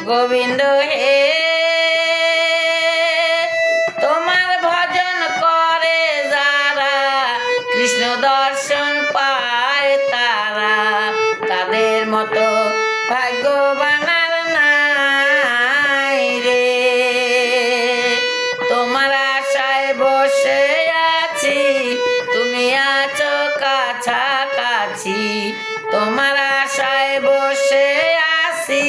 গোবিন্দ হে তোমার ভজন করে যারা কৃষ্ণ দর্শন পায় তারা তাদের মতো ভাগ্যবান আর নাই রে। তোমার আশায় বসে আছি তুমি আছো কাছাকাছি, তোমার আশায় বসে আছি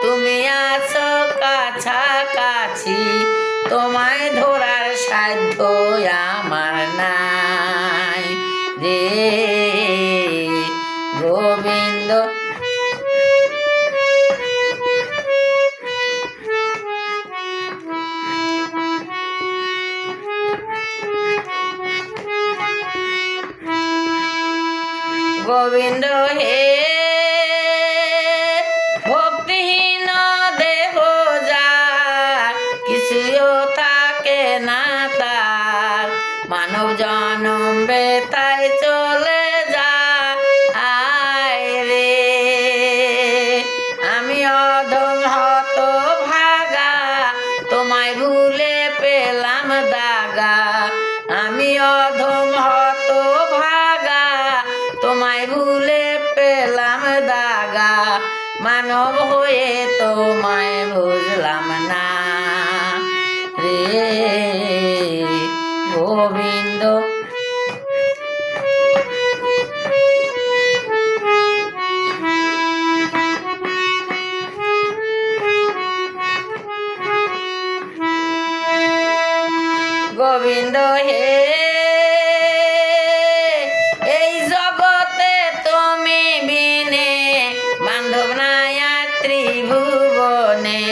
তুমি আছো কাছাকাছি, তোমায় ধরার সাধ্য আমার নাই রে গোবিন্দ। গোবিন্দ হে ভক্তিহীন দেহ যার কিছুও থাকে না তার, মানব জনম বেতায় চলে যা আয় রে। আমি অধম হত ভাগা তোমায় ভুলে পেলাম দাগা, আমি অধম হত ভাগা তোমায় ভুলে পেলাম দাগা, মানব হয়ে তোমায় বুঝলাম না রে গোবিন্দ। গোবিন্দ হে এই জগতে তুমি বিনে বান্ধব নাই আর ত্রিভুবনে,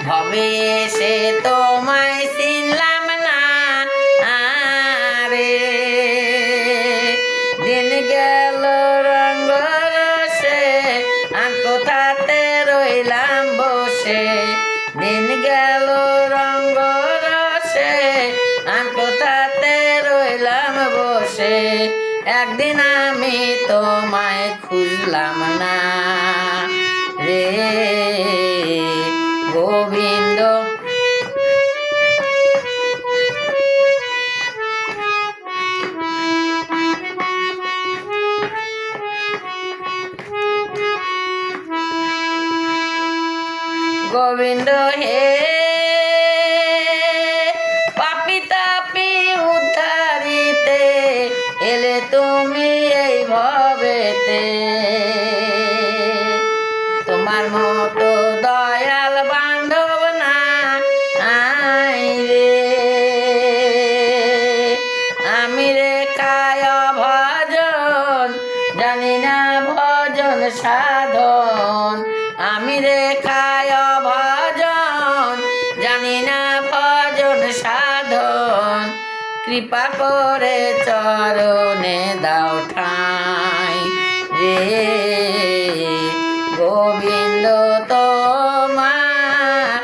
ভবে এসে তোমায় চিনলাম না আরে। দিন গেল রঙ্গ রসে আর কোথাতে রইলাম বসে, দিন গেল রঙ্গ রসে আর কোথাতে রইলাম বসে, একদিন আমি তোমায় খুঁজলাম না রে গোবিন্দ। গোবিন্দ হে পাপি তাপি উদ্ধারিতে এলে তুমি এই ভবেতে, তোমার মতো দয়াল বান্ধব নাই রে। আমি রেখায় ভজন জানি না ভজন সাধন, আমি রেখায় ভজন জানি না ভজন সাধন, কৃপা করে চরণে দাও ঠাঁই রে গোবিন্দ। তোমার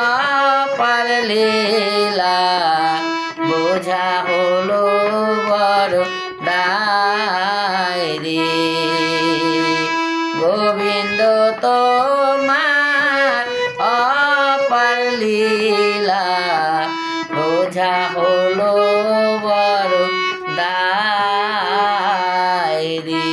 অপার লীলা বোঝা হলো বড় দায় রে গোবিন্দ। তোমার অপার লীলা বোঝা হলো বড় দায় রে।